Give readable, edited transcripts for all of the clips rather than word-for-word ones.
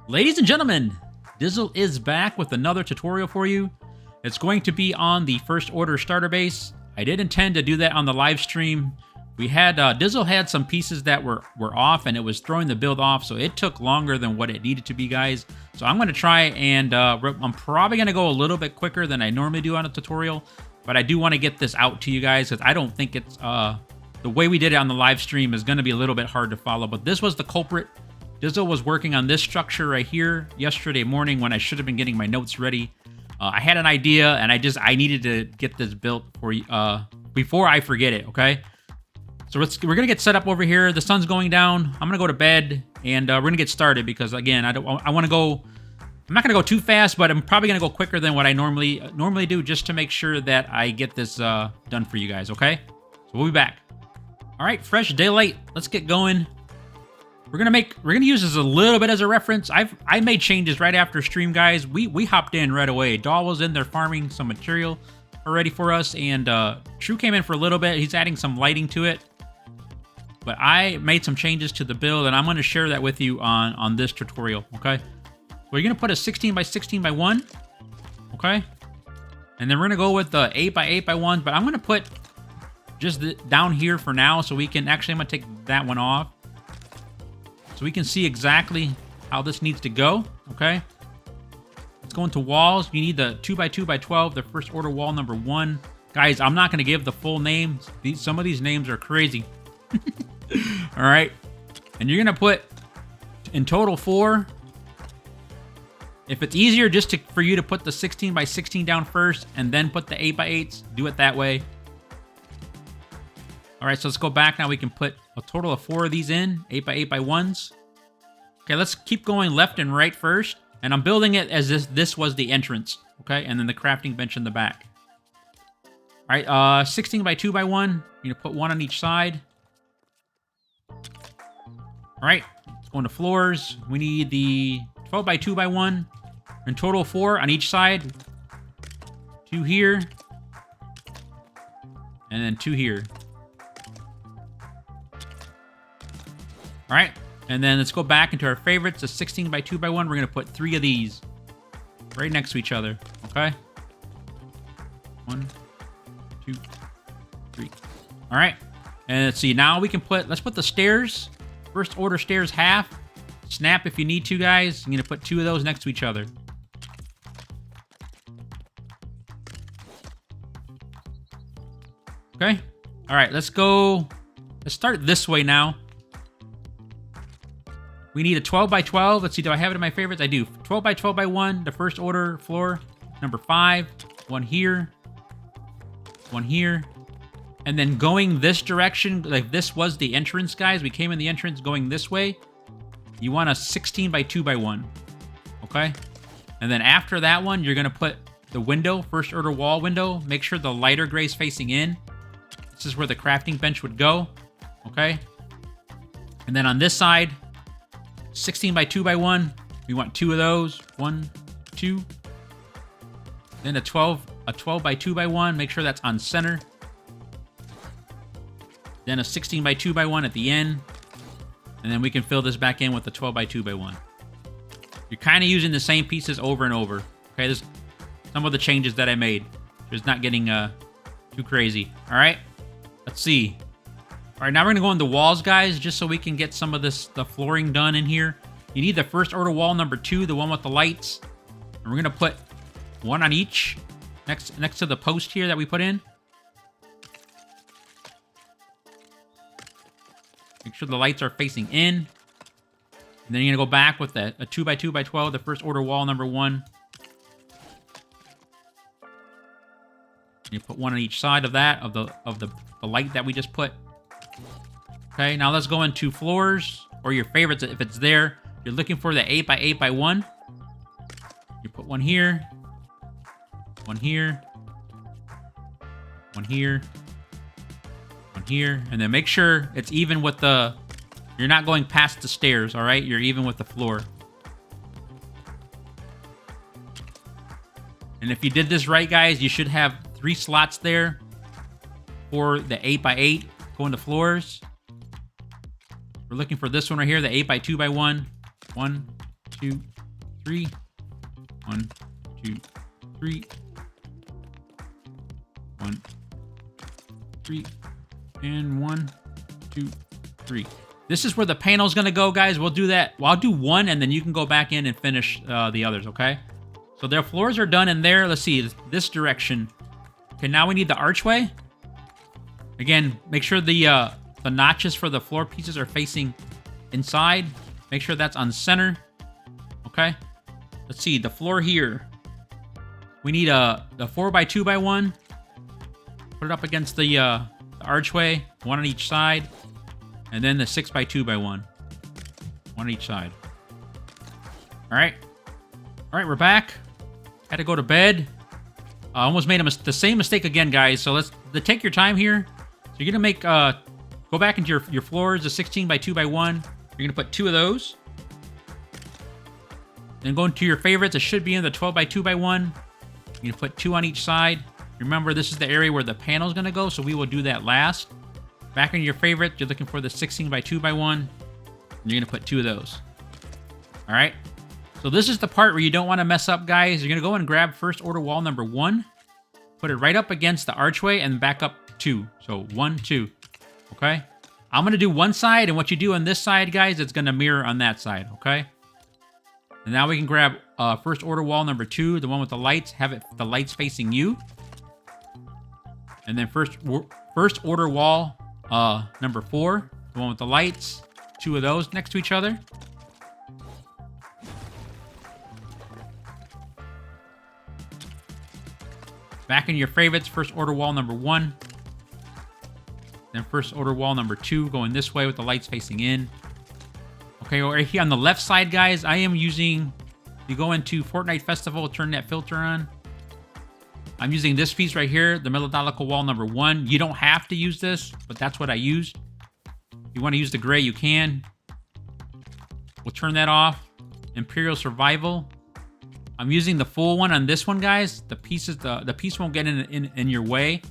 Ladies and gentlemen, Dizzle is back with another tutorial for you. It's going to be on the first order starter base. I did intend to do that on the live stream. We had, Dizzle had some pieces that were off and it was throwing the build off, so it took longer than what it needed to be, guys. So I'm going to try and, I'm probably going to go a little bit quicker than I normally do on a tutorial, but I do want to get this out to you guys because I don't think it's, the way we did it on the live stream is going to be a little bit hard to follow, but this was the culprit. Dizzle was working on this structure right here yesterday morning when I should have been getting my notes ready. I had an idea, and I needed to get this built for you before I forget it, okay? So we're going to get set up over here. The sun's going down. I'm going to go to bed, and we're going to get started because, again, I want to go... I'm not going to go too fast, but I'm probably going to go quicker than what I normally do just to make sure that I get this done for you guys, okay? So we'll be back. All right, fresh daylight. Let's get going. We're gonna use this a little bit as a reference. I made changes right after stream, guys. We hopped in right away. Dahl was in there farming some material already for us, and True came in for a little bit. He's adding some lighting to it. But I made some changes to the build, and I'm gonna share that with you on this tutorial, okay? We're gonna put a 16 by 16 by 1, okay? And then we're gonna go with the 8 by 8 by 1, but I'm gonna put just down here for now, so we can actually, I'm gonna take that one off. So we can see exactly how this needs to go, okay? Let's go into walls. You need the 2 by 2 by 12, the first order wall number 1. Guys, I'm not going to give the full names. Some of these names are crazy. All right. And you're going to put, in total, 4. If it's easier just for you to put the 16 by 16 down first and then put the 8 by 8s, do it that way. All right, so let's go back now. We can put a total of 4 of these in, 8 by 8 by 1s. Okay, let's keep going left and right first. And I'm building it as this was the entrance, okay? And then the crafting bench in the back. All right, 16 by 2 by 1. You put 1 on each side. All right, let's go into floors. We need the 12 by 2 by 1. In total, 4 on each side. 2 here. And then 2 here. All right, and then let's go back into our favorites. The 16 by 2 by 1. We're going to put 3 of these right next to each other, okay? 1, 2, 3. All right, and let's see. Now we can let's put the stairs, first order stairs half. Snap if you need to, guys. I'm going to put 2 of those next to each other. Okay, all right, let's go. Let's start this way now. We need a 12 by 12. Let's see, do I have it in my favorites? I do. 12 by 12 by 1, the first order floor. Number 5, 1 here, 1 here. And then going this direction, like this was the entrance, guys. We came in the entrance going this way. You want a 16 by 2 by 1, okay? And then after that one, you're gonna put the window, first order wall window. Make sure the lighter gray is facing in. This is where the crafting bench would go, okay? And then on this side, 16 by 2 by 1. We want 2 of those. 1, 2. Then a 12 by 2 by 1. Make sure that's on center. Then a 16 by 2 by 1 at the end. And then we can fill this back in with the 12 by 2 by 1. You're kind of using the same pieces over and over. Okay, there's some of the changes that I made. Just not getting too crazy. All right, let's see. All right, now we're going to go into walls, guys, just so we can get some of the flooring done in here. You need the first order wall number 2, the one with the lights. And we're going to put 1 on each next to the post here that we put in. Make sure the lights are facing in. And then you're going to go back with a 2 by 2 by 12, the first order wall number 1. You put 1 on each side of that, of the light that we just put. Okay, now let's go into floors, or your favorites if it's there. You're looking for the 8 by 8 by 1. You put 1 here, 1 here, 1 here, 1 here, and then make sure it's even with you're not going past the stairs, all right? You're even with the floor. And if you did this right, guys, you should have 3 slots there for the 8 by 8 going to floors. We're looking for this one right here, the 8 by 2 by 1. 1, 2, 3. 1, 2, 3. 1, 3. And 1, 2, 3. This is where the panel's gonna go, guys. We'll do that. Well, I'll do one, and then you can go back in and finish the others, okay? So their floors are done in there. Let's see, this direction. Okay, now we need the archway. Again, make sure the notches for the floor pieces are facing inside. Make sure that's on center. Okay. Let's see, the floor here. We need the 4x2x1. Put it up against the archway, one on each side. And then the 6x2x1. One on each side. Alright. Alright, we're back. Had to go to bed. I almost made the same mistake again, guys. So let's take your time here. So you're gonna make go back into your floors, the 16x2x1. You're gonna put 2 of those. Then go into your favorites. It should be in the 12x2x1. You're gonna put 2 on each side. Remember, this is the area where the panel's gonna go, so we will do that last. Back in your favorite, you're looking for the 16x2x1. And you're gonna put 2 of those. All right. So this is the part where you don't want to mess up, guys. You're gonna go and grab first order wall number 1. Put it right up against the archway and back up 2. So 1, 2. Okay. I'm gonna do one side, and what you do on this side, guys, it's gonna mirror on that side. Okay. And now we can grab first order wall number 2, the one with the lights. Have the lights facing you. And then first order wall number 4, the one with the lights. 2 of those next to each other. Back in your favorites, first order wall number 1. Then first order wall number 2, going this way with the lights facing in. Okay, right here on the left side, guys, I am using... You go into Fortnite Festival, turn that filter on. I'm using this piece right here, the melodical wall number 1. You don't have to use this, but that's what I used. If you want to use the gray, you can. We'll turn that off. Imperial Survival. I'm using the full one on this one, guys. The pieces, the piece won't get in your way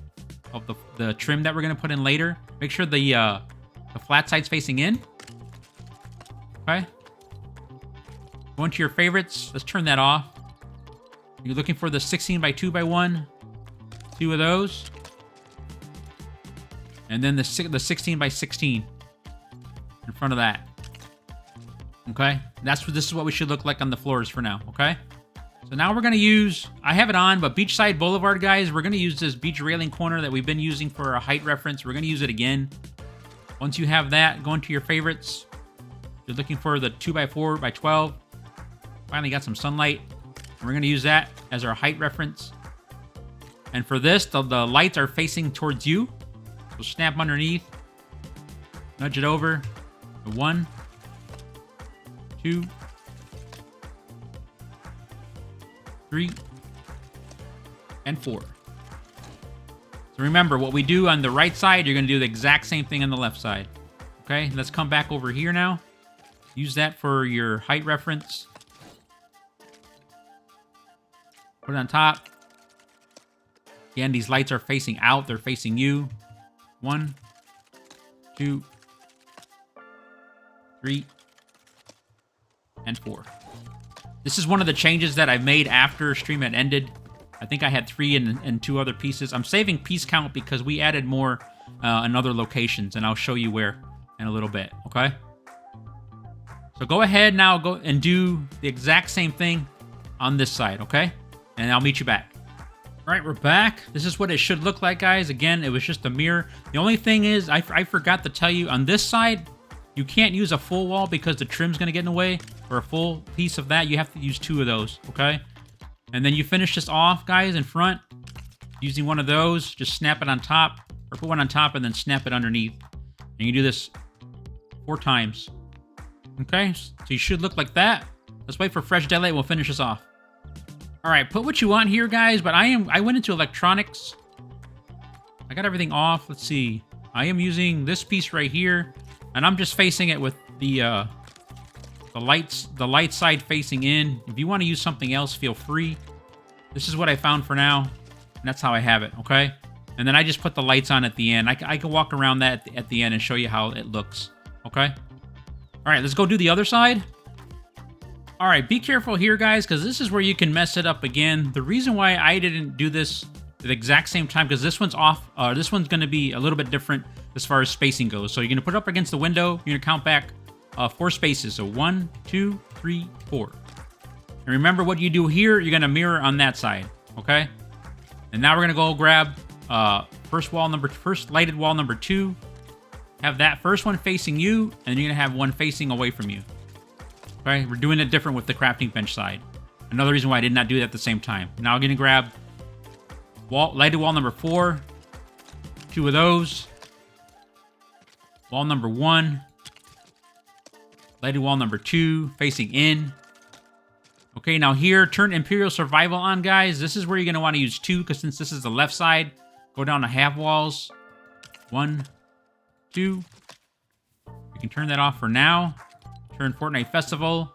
of the trim that we're gonna put in later. Make sure the flat side's facing in. Okay. Go into your favorites. Let's turn that off. You're looking for the 16x2x1. 2 of those. And then the 16x16 in front of that. Okay. This is what we should look like on the floors for now. Okay. So now we're going to use, I have it on, but Beachside Boulevard, guys, we're going to use this beach railing corner that we've been using for a height reference. We're going to use it again. Once you have that, go into your favorites. You're looking for the 2x4x12. Finally got some sunlight. And we're going to use that as our height reference. And for this, the lights are facing towards you. So snap underneath. Nudge it over. 1, 2, 3, and 4. So remember, what we do on the right side, you're going to do the exact same thing on the left side. Okay, let's come back over here now. Use that for your height reference. Put it on top. Again, these lights are facing out. They're facing you. 1, 2, 3, and 4. This is one of the changes that I've made after stream had ended. I think I had 3 and 2 other pieces. I'm saving piece count because we added more in other locations, and I'll show you where in a little bit, okay? So go ahead now, go and do the exact same thing on this side, okay? And I'll meet you back. All right, we're back. This is what it should look like, guys. Again, it was just a mirror. The only thing is, I forgot to tell you, on this side, you can't use a full wall because the trim's going to get in the way. For a full piece of that, you have to use 2 of those, okay? And then you finish this off, guys, in front. Using one of those, just snap it on top. Or put one on top and then snap it underneath. And you do this 4 times. Okay, so you should look like that. Let's wait for fresh daylight and we'll finish this off. All right, put what you want here, guys, but I went into electronics. I got everything off. Let's see. I am using this piece right here, and I'm just facing it with the light side facing in. If you want to use something else, feel free. This is what I found for now, and that's how I have it, okay? And then I just put the lights on at the end. I can walk around that at the end and show you how it looks, okay? All right, let's go do the other side. All right, be careful here, guys, because this is where you can mess it up again. The reason why I didn't do this at the exact same time, because this one's off. This one's going to be a little bit different as far as spacing goes. So you're going to put it up against the window. You're going to count back 4 spaces. So 1, 2, 3, 4. And remember what you do here, you're going to mirror on that side, okay? And now we're going to go grab first lighted wall number 2. Have that first one facing you, and you're going to have one facing away from you. Okay, we're doing it different with the crafting bench side. Another reason why I did not do that at the same time. Now I'm going to grab lighted wall number 4. 2 of those. Wall number 1. Lighted wall number 2, facing in. Okay, now here, turn Imperial Survival on, guys. This is where you're going to want to use 2, because since this is the left side, go down to half walls. 1, 2. You can turn that off for now. Turn Fortnite Festival.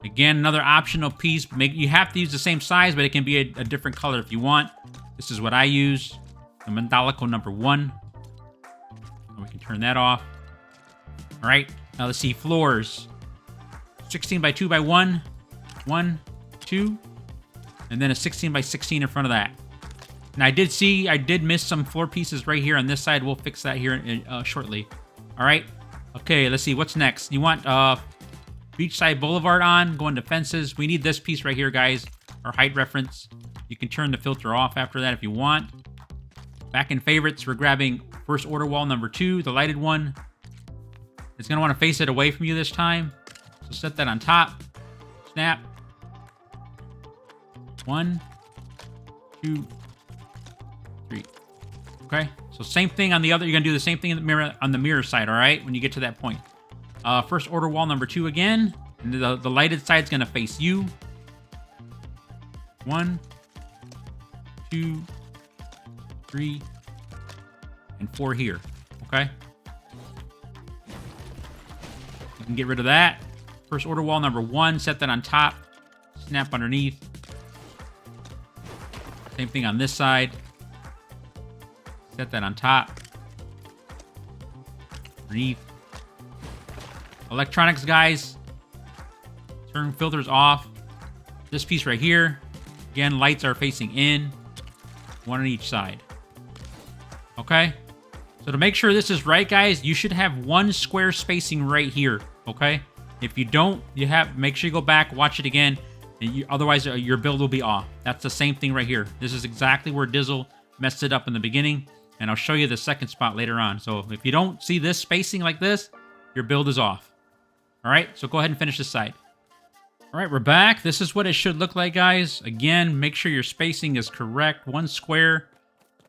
Again, another optional piece. You have to use the same size, but it can be a different color if you want. This is what I use. The Mandalico number 1. And we can turn that off. All right, now let's see floors. 16 by 2 by 1. 1, 2. And then a 16 by 16 in front of that. And I did miss some floor pieces right here on this side. We'll fix that here shortly. All right. Okay, let's see. What's next? You want Beachside Boulevard on. Go into fences. We need this piece right here, guys. Our height reference. You can turn the filter off after that if you want. Back in favorites, we're grabbing first order wall number 2, the lighted one. It's going to want to face it away from you this time. So set that on top. Snap. 1, 2, 3. Okay, so same thing on the other. You're gonna do the same thing on the mirror side. All right, when you get to that point. First order wall number 2 again, and the lighted side's gonna face you. 1, 2, 3, and 4 here. Okay, you can get rid of that. First order wall number 1, set that on top. Snap underneath. Same thing on this side. Set that on top. Underneath. Electronics, guys. Turn filters off. This piece right here. Again, lights are facing in. 1 on each side. Okay? So to make sure this is right, guys, you should have 1 square spacing right here. Okay? If you don't, make sure you go back, watch it again. And otherwise, your build will be off. That's the same thing right here. This is exactly where Dizzle messed it up in the beginning. And I'll show you the second spot later on. So if you don't see this spacing like this, your build is off. All right, so go ahead and finish this side. All right, we're back. This is what it should look like, guys. Again, make sure your spacing is correct. 1 square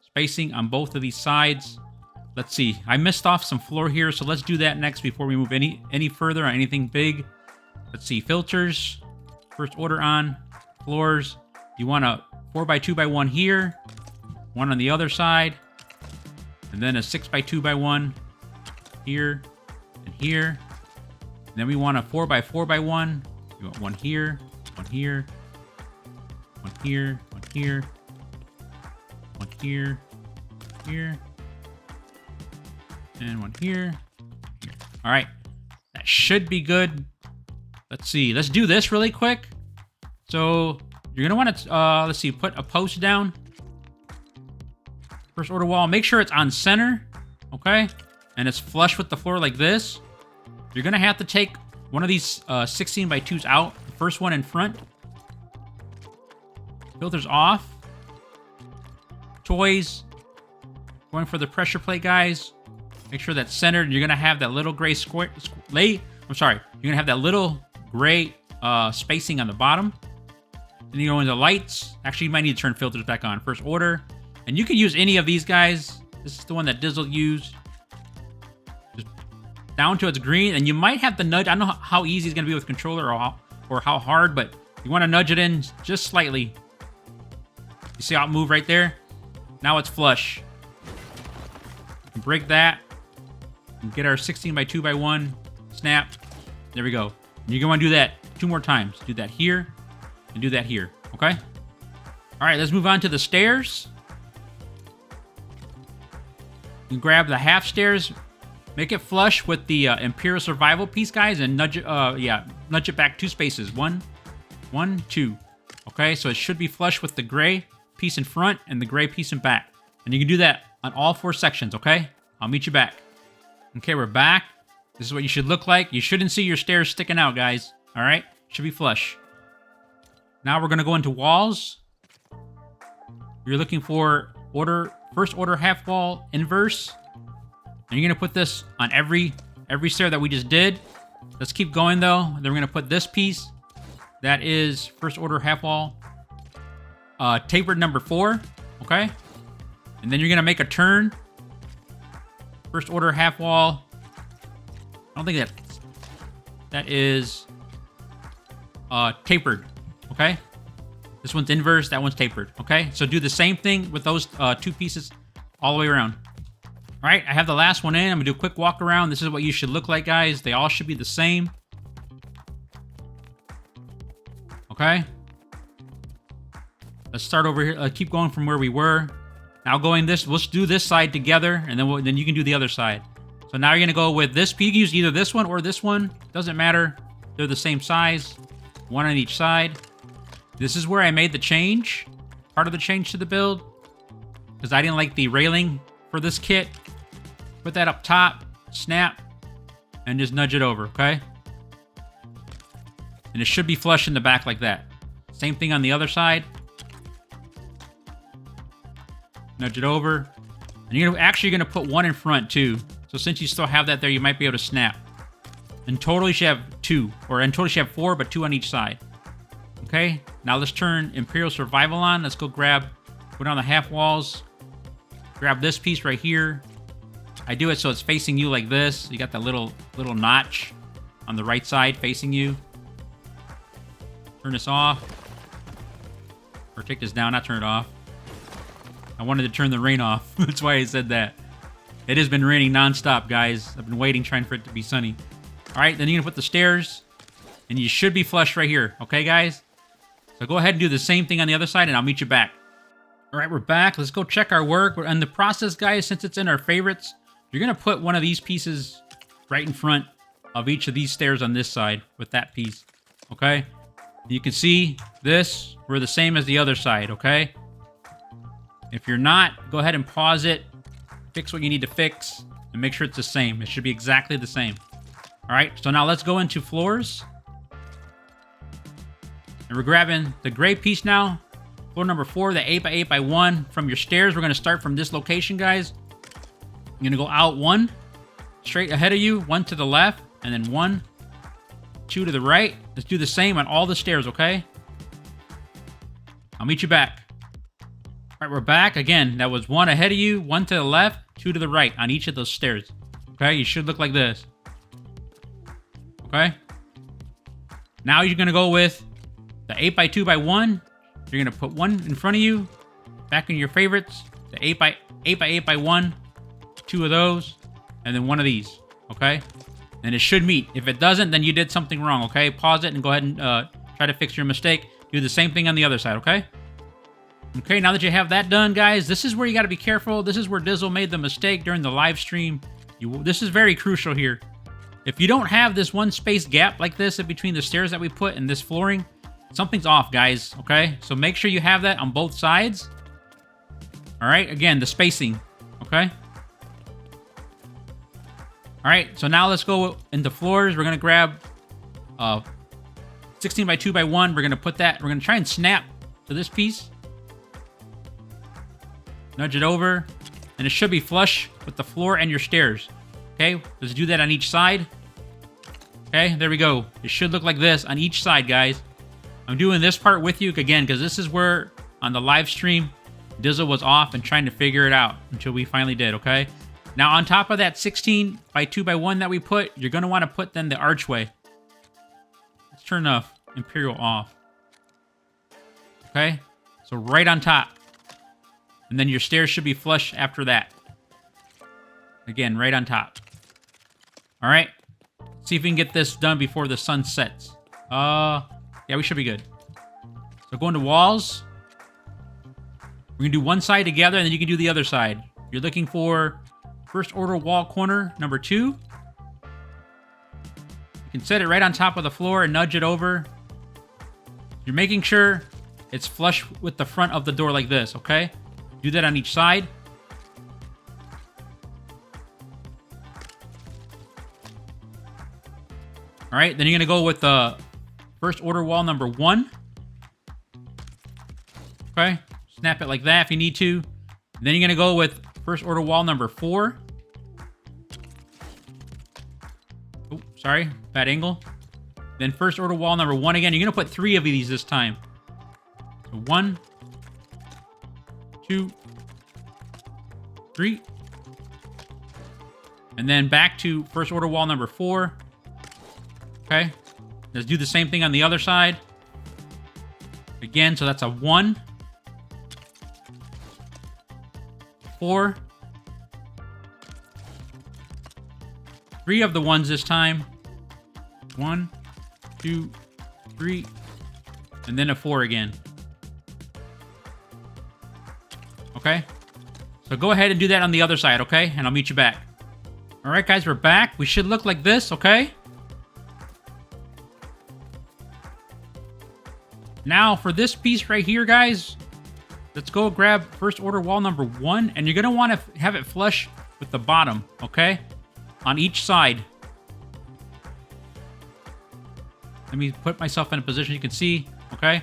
spacing on both of these sides. Let's see. I missed off some floor here, so let's do that next before we move any further on anything big. Let's see. Filters. First order on. Floors. You want a 4 by 2 by 1 here. 1 on the other side. And then a 6 by 2 by 1 here and here. And then we want a 4 by 4 by 1. You want 1 here, 1 here, 1 here, 1 here, 1 here, here, and 1 here, here. All right, that should be good. Let's see. Let's do this really quick. So you're gonna want to let's see, put a post down. First order wall. Make sure it's on center, okay, and it's flush with the floor like this. You're gonna have to take one of these 16 by 2s out. The first one in front. Filters off. Toys. Going for the pressure plate, guys. Make sure that's centered. You're gonna have that little gray square. You're gonna have that little gray spacing on the bottom. Then you go into lights. Actually, you might need to turn filters back on. First order. And you can use any of these, guys. This is the one that Dizzle used. Just down to its green. And you might have to nudge. I don't know how easy it's going to be with controller or how hard, but you want to nudge it in just slightly. You see how it moved right there? Now it's flush. Break that. And get our 16 by 2 by 1. Snap. There we go. And you're going to want to do that 2 more times. Do that here and do that here. Okay? All right, let's move on to the stairs. You can grab the half stairs, make it flush with the Imperial Survival piece, guys, and nudge it, nudge it back 2 spaces. 1, 1, 2. Okay, so it should be flush with the gray piece in front and the gray piece in back. And you can do that on all 4 sections, okay? I'll meet you back. Okay, we're back. This is what you should look like. You shouldn't see your stairs sticking out, guys. All right? Should be flush. Now we're going to go into walls. You're looking for first order half wall inverse. And you're going to put this on every stair that we just did. Let's keep going, though. Then we're going to put this piece. That is first order half wall. Tapered number 4. Okay? And then you're going to make a turn. First order half wall. I don't think that is tapered. Okay? This one's inverse, that one's tapered. Okay? So do the same thing with those 2 pieces all the way around. All right, I have the last one in. I'm going to do a quick walk around. This is what you should look like, guys. They all should be the same. Okay? Let's start over here. Keep going from where we were. Now going this, let's do this side together, and then you can do the other side. So now you're going to go with this. You can use either this one or this one. Doesn't matter. They're the same size. One on each side. This is where I made the change. Part of the change to the build. Because I didn't like the railing for this kit. Put that up top. Snap. And just nudge it over, okay? And it should be flush in the back like that. Same thing on the other side. Nudge it over. And you're actually going to put one in front, too. So since you still have that there, you might be able to snap. In total, you should have 2. Or in total, you should have 4, but 2 on each side. Okay? Now let's turn Imperial Survival on. Let's go go down the half walls. Grab this piece right here. I do it so it's facing you like this. You got that little notch on the right side facing you. Turn this off. Or take this down, not turn it off. I wanted to turn the rain off. That's why I said that. It has been raining nonstop, guys. I've been waiting, trying for it to be sunny. All right, then you're going to put the stairs. And you should be flush right here. Okay, guys? So go ahead and do the same thing on the other side, and I'll meet you back. All right, we're back. Let's go check our work. We're in the process, guys, since it's in our favorites. You're going to put one of these pieces right in front of each of these stairs on this side with that piece. Okay? You can see this. We're the same as the other side, okay? If you're not, go ahead and pause it. Fix what you need to fix. And make sure it's the same. It should be exactly the same. All right, so now let's go into floors. And we're grabbing the gray piece now. Floor number 4, the 8x8x1. From your stairs, we're going to start from this location, guys. You're going to go out 1. Straight ahead of you. 1 to the left. And then 1, 2 to the right. Let's do the same on all the stairs, okay? I'll meet you back. All right, we're back. Again, that was 1 ahead of you, 1 to the left, 2 to the right on each of those stairs. Okay, you should look like this. Okay? Now you're going to go with the 8x2x1. You're going to put 1 in front of you, back in your favorites. The 8x8x1, 2 of those, and then 1 of these. Okay? And it should meet. If it doesn't, then you did something wrong. Okay? Pause it and go ahead and try to fix your mistake. Do the same thing on the other side. Okay? Okay, now that you have that done, guys, this is where you got to be careful. This is where Dizzle made the mistake during the live stream. This is very crucial here. If you don't have this one space gap like this in between the stairs that we put and this flooring, something's off, guys, okay? So make sure you have that on both sides. All right, again, the spacing, okay? All right, so now let's go into floors. We're going to grab 16x2x1. We're going to put that, we're going to try and snap to this piece. Nudge it over, and it should be flush with the floor and your stairs. Okay, let's do that on each side. Okay, there we go. It should look like this on each side, guys. I'm doing this part with you again because this is where on the live stream Dizzle was off and trying to figure it out until we finally did. Okay, now on top of that 16x2x1 that we put, you're going to want to put then the archway. Let's turn the Imperial off. Okay, so right on top. And then your stairs should be flush after that. Again, right on top. All right. See if we can get this done before the sun sets. Yeah, we should be good. So go into walls. We're going to do one side together, and then you can do the other side. You're looking for first order wall corner number 2. You can set it right on top of the floor and nudge it over. You're making sure it's flush with the front of the door like this, okay? Do that on each side. All right, then you're gonna go with the first order wall number 1. Okay, snap it like that if you need to. Then you're gonna go with first order wall number 4. Oh, sorry, bad angle. Then first order wall number 1 again. You're gonna put 3 of these this time. So 1, 2, 3. And then back to first order wall number 4. Okay, let's do the same thing on the other side. Again, so that's a 1, 4, 3 of the ones this time. 1, 2, 3, and then a 4 again. Okay, so go ahead and do that on the other side, okay? And I'll meet you back. All right, guys, we're back. We should look like this, okay? Now, for this piece right here, guys, let's go grab first order wall number 1, and you're going to want to have it flush with the bottom, okay? On each side. Let me put myself in a position you can see, okay?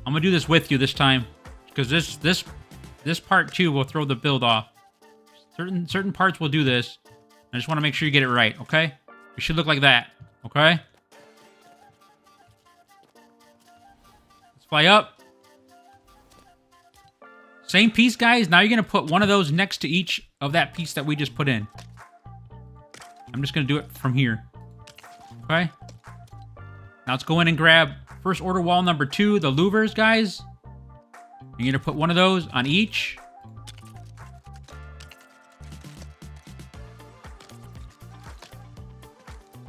I'm going to do this with you this time, because this part, too, will throw the build off. Certain parts will do this. I just want to make sure you get it right, okay? It should look like that, okay? Fly up. Same piece, guys. Now you're going to put one of those next to each of that piece that we just put in. I'm just going to do it from here. Okay. Now let's go in and grab first order wall number 2, the louvers, guys. You're going to put one of those on each.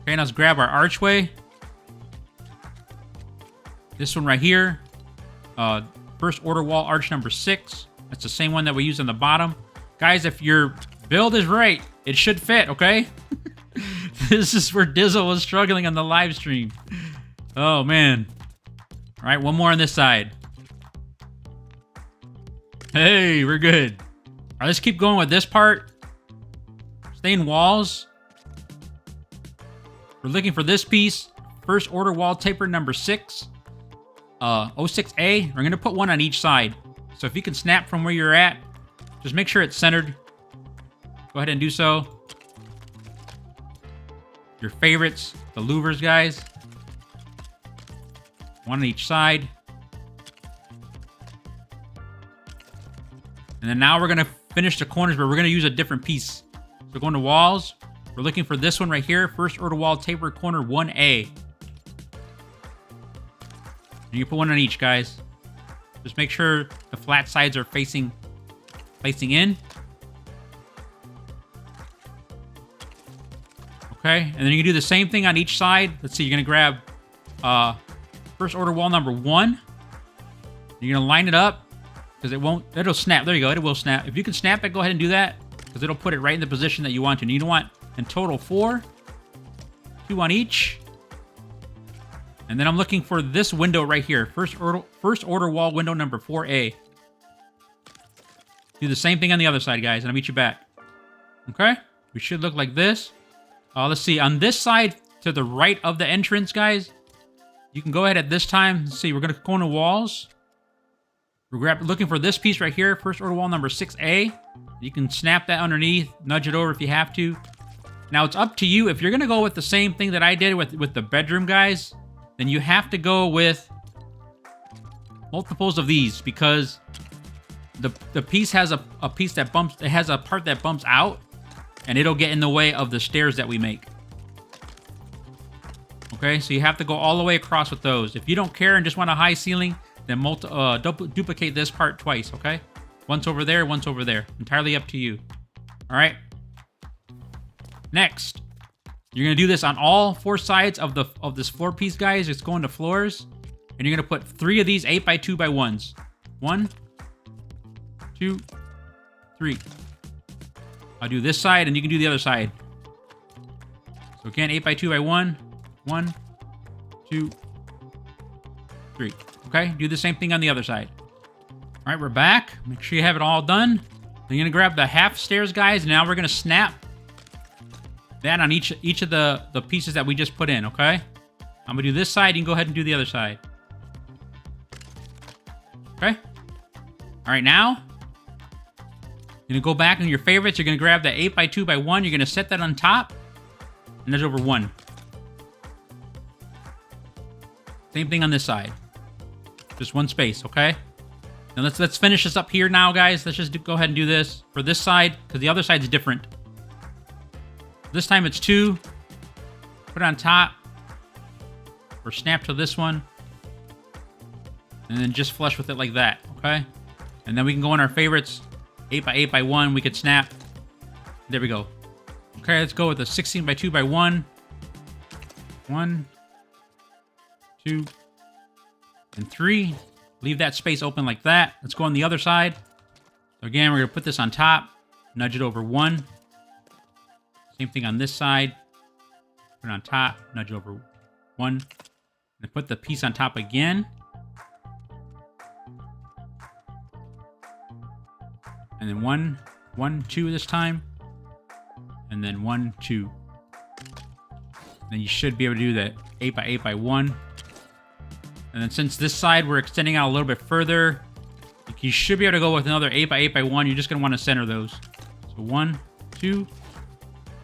Okay, now let's grab our archway. This one right here. First order wall arch number 6. That's the same one that we used on the bottom. Guys, if your build is right, it should fit, okay? This is where Dizzle was struggling on the live stream. Oh, man. All right, one more on this side. Hey, we're good. All right, let's keep going with this part. Staying walls. We're looking for this piece. First order wallpaper number 6. 06A, we're going to put one on each side. So if you can snap from where you're at, just make sure it's centered. Go ahead and do so. Your favorites, the louvers, guys. One on each side. And then now we're going to finish the corners, but we're going to use a different piece. So going to walls, we're looking for this one right here. First order wall taper corner 1A. And you put one on each, guys. Just make sure the flat sides are facing in. Okay, and then you can do the same thing on each side. Let's see, you're gonna grab first order wall number 1. You're gonna line it up because it'll snap. There you go, it will snap. If you can snap it, go ahead and do that because it'll put it right in the position that you want to. And you want in total 4, 2 on each. And then I'm looking for this window right here. First order wall window number 4A. Do the same thing on the other side, guys, and I'll meet you back. Okay? We should look like this. Let's see. On this side, to the right of the entrance, guys, you can go ahead at this time. Let's see. We're going to go into walls. We're looking for this piece right here. First order wall number 6A. You can snap that underneath. Nudge it over if you have to. Now, it's up to you. If you're going to go with the same thing that I did with the bedroom, guys, then you have to go with multiples of these because the piece has a piece that bumps. It has a part that bumps out, and it'll get in the way of the stairs that we make. Okay, so you have to go all the way across with those. If you don't care and just want a high ceiling, then duplicate this part twice. Okay, once over there, once over there. Entirely up to you. All right. Next. You're going to do this on all 4 sides of this floor piece, guys. It's going to floors. And you're going to put 3 of these 8x2x1s. 1, 2, 3. I'll do this side, and you can do the other side. So again, 8 by 2 by 1. 1, 2, 3. Okay, do the same thing on the other side. All right, we're back. Make sure you have it all done. Then you're gonna grab the half stairs, guys. Now we're gonna snap that on each of the pieces that we just put in, okay? I'm gonna do this side. You can go ahead and do the other side. Okay? All right, now, you're gonna go back in your favorites. You're gonna grab the 8 by 2 by 1. You're gonna set that on top, and there's over 1. Same thing on this side. Just 1 space, okay? Now let's finish this up here now, guys. Let's just go ahead and do this for this side, because the other side's different. This time it's 2. Put it on top. Or snap to this one. And then just flush with it like that, okay? And then we can go in our favorites. 8 by 8 by 1, we could snap. There we go. Okay, let's go with the 16 by 2 by 1. 1, 2, and 3. Leave that space open like that. Let's go on the other side. So again, we're going to put this on top. Nudge it over 1. Same thing on this side. Put it on top. Nudge it over 1. And put the piece on top again. And then 1, 1, 2 this time. And then 1, 2. Then you should be able to do that 8 by 8 by 1. And then since this side we're extending out a little bit further, you should be able to go with another 8 by 8 by 1. You're just going to want to center those. So 1, 2,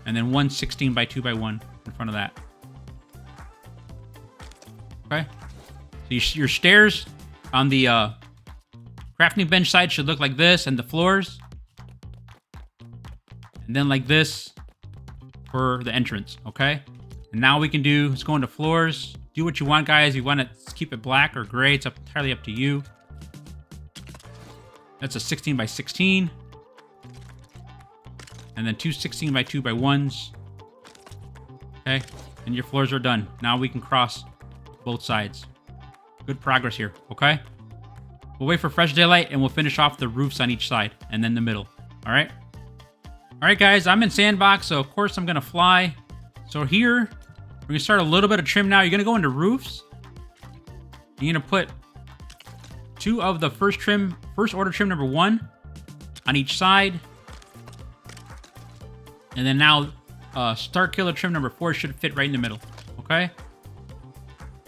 and then 1 16 by 2 by 1 in front of that. Okay? So your stairs on the crafting bench side should look like this, and the floors. And then like this for the entrance, okay? And now we can do, let's go into floors. Do what you want, guys. You want to keep it black or gray. It's entirely up to you. That's a 16 by 16. And then 2 16 by 2 by 1s. Okay, and your floors are done. Now we can cross both sides. Good progress here, okay? We'll wait for fresh daylight, and we'll finish off the roofs on each side, and then the middle, all right? All right, guys, I'm in sandbox, so of course I'm gonna fly. So here, we're gonna start a little bit of trim now. You're gonna go into roofs. You're gonna put 2 of the first order trim number 1 on each side. And then now, Star Killer trim number 4 should fit right in the middle, okay?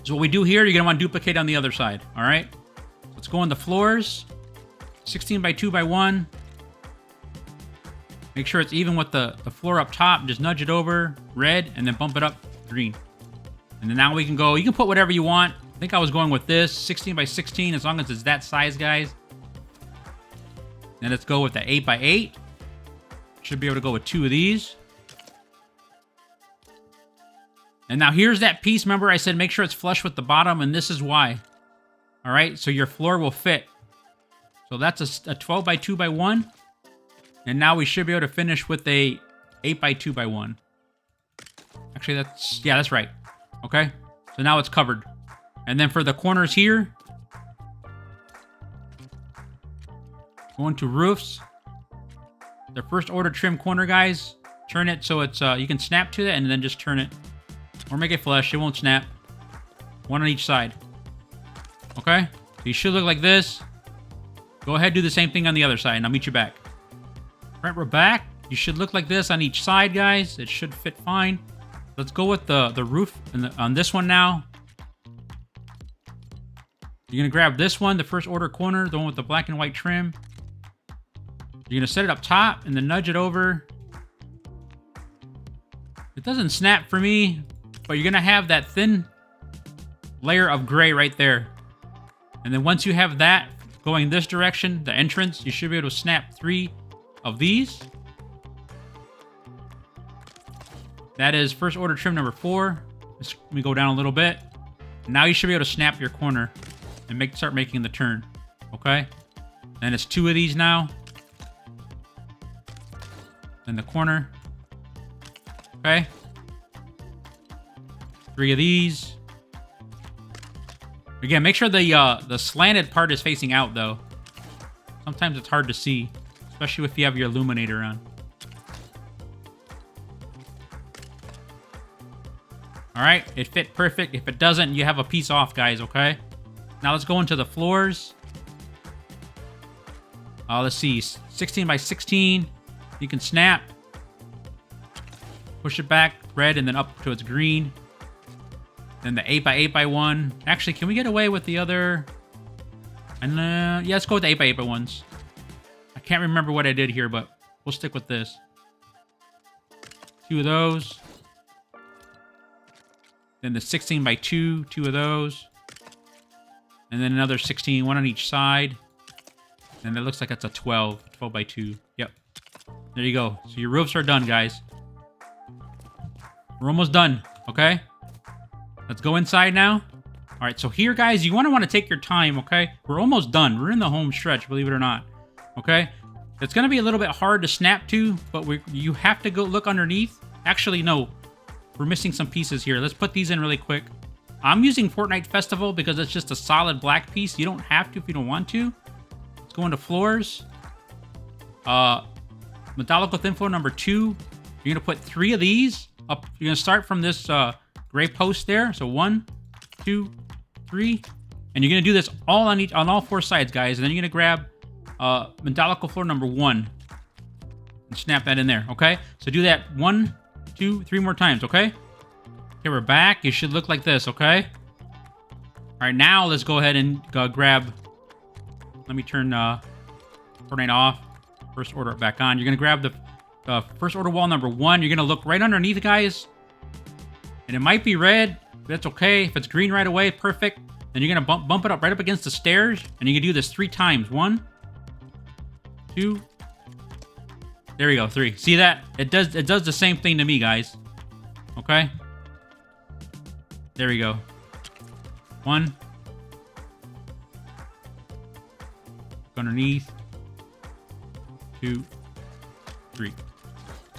So what we do here, you're gonna want to duplicate on the other side, all right? Let's go on the floors. 16 by 2 by 1. Make sure it's even with the floor up top. Just nudge it over, red, and then bump it up, green. And then now we can go, you can put whatever you want. I think I was going with this, 16 by 16, as long as it's that size, guys. Then let's go with the 8 by 8. Should be able to go with 2 of these. And now here's that piece. Remember I said make sure it's flush with the bottom, and this is why. All right, so your floor will fit. So that's a 12 by 2 by 1. And now we should be able to finish with a 8 by 2 by 1. Actually, that's right. Okay, so now it's covered. And then for the corners here, going to roofs. The first order trim corner, guys. Turn it so it's you can snap to it and then just turn it. Or make it flush, it won't snap. 1 on each side. Okay? So you should look like this. Go ahead, do the same thing on the other side, and I'll meet you back. All right, we're back. You should look like this on each side, guys. It should fit fine. Let's go with the roof on this one now. You're going to grab this one, the first order corner, the one with the black and white trim. You're going to set it up top and then nudge it over. It doesn't snap for me, but you're going to have that thin layer of gray right there. And then once you have that going this direction, the entrance, you should be able to snap 3 of these. That is first order trim number 4. Let me go down a little bit. Now you should be able to snap your corner and start making the turn. Okay? Then it's 2 of these now. Then the corner. Okay? 3 of these. Again, make sure the slanted part is facing out, though. Sometimes it's hard to see, especially if you have your illuminator on. All right, it fit perfect. If it doesn't, you have a piece off, guys, okay? Now let's go into the floors. Let's see, 16 by 16. You can snap. Push it back, red, and then up to its green. Then the 8 by 8 by 1. Actually, can we get away with the other? And yeah, let's go with the 8 by 8 by 1s. I can't remember what I did here, but we'll stick with this. 2 of those. Then the 16 by 2, 2 of those. And then another 16, one on each side. And it looks like that's a 12 by 2. Yep. There you go. So your roofs are done, guys. We're almost done, okay? Let's go inside now. All right, so here, guys, you want to take your time, okay? We're almost done. We're in the home stretch, believe it or not, okay? It's going to be a little bit hard to snap to, but you have to go look underneath. Actually, no. We're missing some pieces here. Let's put these in really quick. I'm using Fortnite Festival because it's just a solid black piece. You don't have to if you don't want to. Let's go into floors. Metallical thin floor number 2. You're going to put 3 of these up. You're going to start from this gray post there. So 1, 2, 3. And you're going to do this all on all 4 sides, guys. And then you're going to grab metallical floor number 1 and snap that in there, okay? So do that 1, 2, 3 more times, okay? Okay, we're back. It should look like this, okay? All right, now let's go ahead and grab... Let me turn Fortnite off. First order back on. You're going to grab the first order wall number 1. You're going to look right underneath, guys. And it might be red. But that's okay. If it's green right away, perfect. Then you're going to bump it up right up against the stairs. And you can do this 3 times. 1, 2... There we go, 3. See that? It does the same thing to me, guys. Okay? There we go. 1. Underneath. 2, 3.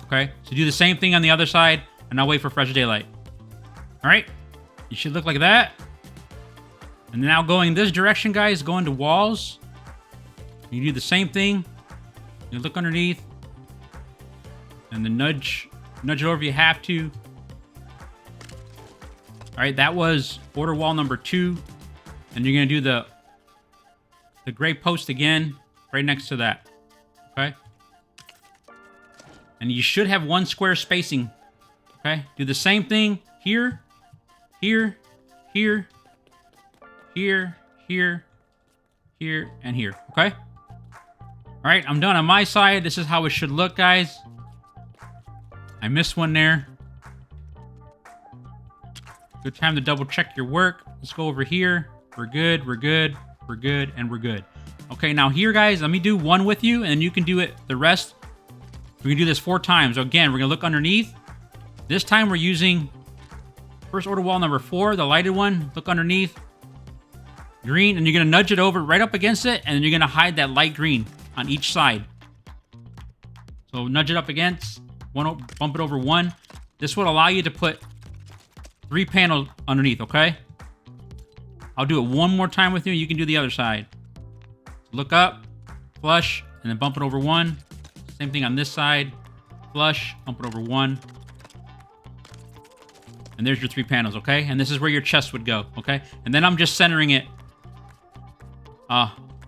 Okay? So do the same thing on the other side, and I'll wait for fresh daylight. Alright? You should look like that. And now going this direction, guys, go into walls. You do the same thing. You look underneath. And then nudge it over if you have to. All right, that was order wall number 2. And you're going to do the gray post again right next to that. Okay? And you should have 1 square spacing. Okay? Do the same thing here, here, here, here, here, here, and here. Okay? All right, I'm done on my side. This is how it should look, guys. I missed one there. Good time to double check your work. Let's go over here. We're good, we're good, we're good, and we're good. Okay, now here, guys, let me do 1 with you, and you can do it the rest. We're gonna do this 4 times. So again, we're gonna look underneath. This time we're using first order wall number 4, the lighted one. Look underneath. Green, and you're gonna nudge it over right up against it, and then you're gonna hide that light green on each side. So nudge it up against. Bump it over 1. This will allow you to put 3 panels underneath, okay? I'll do it 1 more time with you. You can do the other side. Look up, flush, and then bump it over 1. Same thing on this side. Flush, bump it over 1. And there's your 3 panels, okay? And this is where your chest would go, okay? And then I'm just centering it.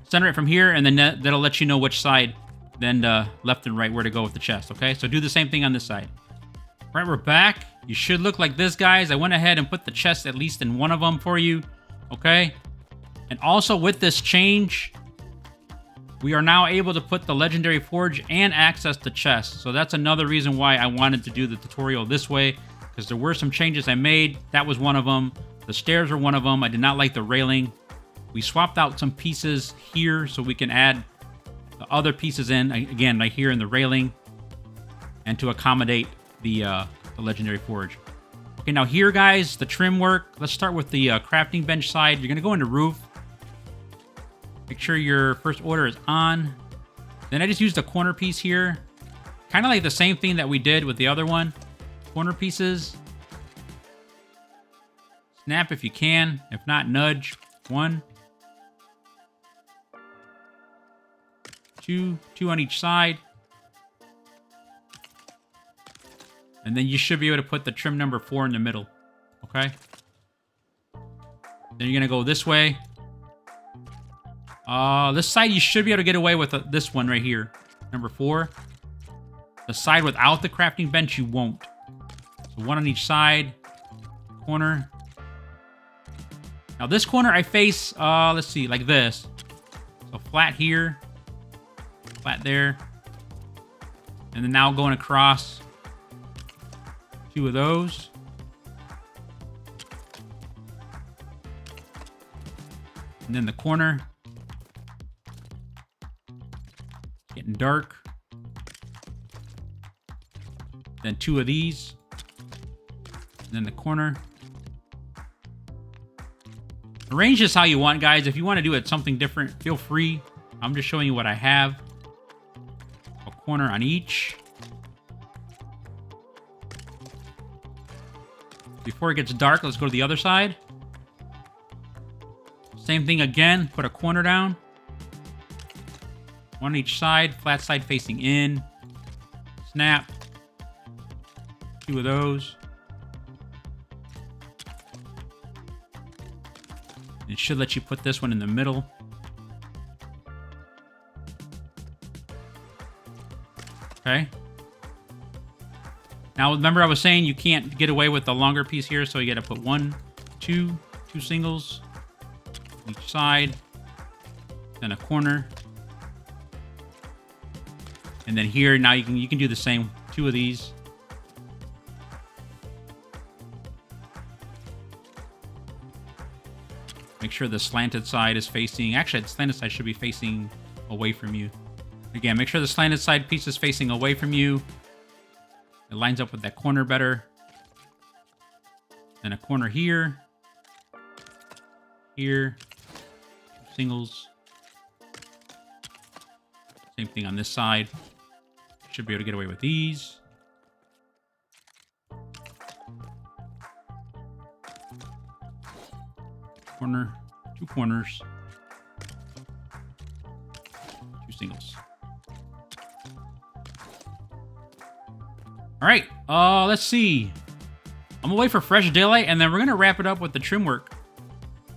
Center it from here, and then that'll let you know which side, then left and right, where to go with the chest, okay? So do the same thing on this side. All right, we're back. You should look like this, guys. I went ahead and put the chest at least in 1 of them for you, okay? And also with this change, we are now able to put the legendary forge and access the chest. So that's another reason why I wanted to do the tutorial this way, because there were some changes I made. That was one of them. The stairs were one of them. I did not like the railing. We swapped out some pieces here so we can add the other pieces in, again, right here in the railing, and to accommodate the legendary forge. Okay, now here, guys, the trim work. Let's start with the crafting bench side. You're going to go into roof. Make sure your first order is on. Then I just used a corner piece here. Kind of like the same thing that we did with the other one. Corner pieces. Snap if you can. If not, nudge. 1, 2 on each side. And then you should be able to put the trim number 4 in the middle. Okay. Then you're gonna go this way. This side you should be able to get away with this one right here. Number 4. The side without the crafting bench, you won't. So 1 on each side. Corner. Now this corner I face, let's see, like this. So flat here. Flat there. And then now going across 2 of those. And then the corner. It's getting dark. Then 2 of these. And then the corner. Arrange this how you want, guys. If you want to do it something different, feel free. I'm just showing you what I have. A corner on each. Before it gets dark, let's go to the other side. Same thing again. Put a corner down. 1 on each side. Flat side facing in. Snap. 2 of those. It should let you put this one in the middle. Okay. Now, remember I was saying you can't get away with the longer piece here, so you got to put 1, 2 singles each side, then a corner, and then here now you can do the same. 2 of these. Make sure the slanted side is facing... Actually, the slanted side should be facing away from you. Again, make sure the slanted side piece is facing away from you. It lines up with that corner better. Then a corner here. Here. 2 singles. Same thing on this side. Should be able to get away with these. Corner, 2 corners, 2 singles. All right, let's see. I'm gonna wait for fresh daylight, and then we're gonna wrap it up with the trim work.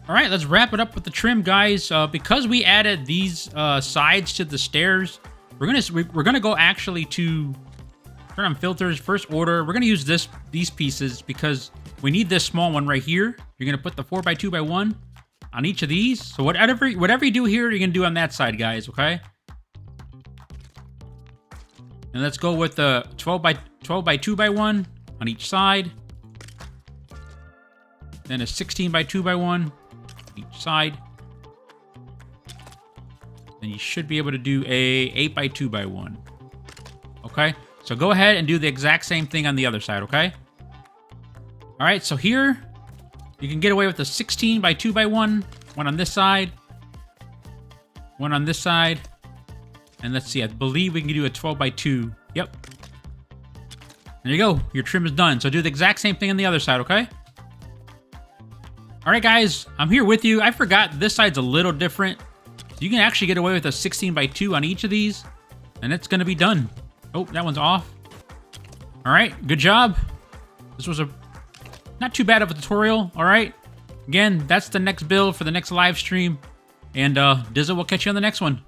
All right, let's wrap it up with the trim, guys. Because we added these sides to the stairs, we're gonna go actually to turn on filters, first order. We're gonna use these pieces because we need this small one right here. You're gonna put the 4x2x1 on each of these. So whatever you do here, you're gonna do on that side, guys. Okay. And let's go with the 12x2x1 on each side. Then a 16x2x1 each side. And you should be able to do a 8x2x1. Okay. So go ahead and do the exact same thing on the other side. Okay. All right, so here, you can get away with a 16x2x1, 1 on this side, 1 on this side, and let's see, I believe we can do a 12x2. Yep. There you go. Your trim is done. So do the exact same thing on the other side, okay? All right, guys, I'm here with you. I forgot this side's a little different. So you can actually get away with a 16x2 on each of these, and it's going to be done. Oh, that one's off. All right, good job. This was a not too bad of a tutorial, all right? Again, that's the next build for the next live stream. And Dizzle will catch you on the next one.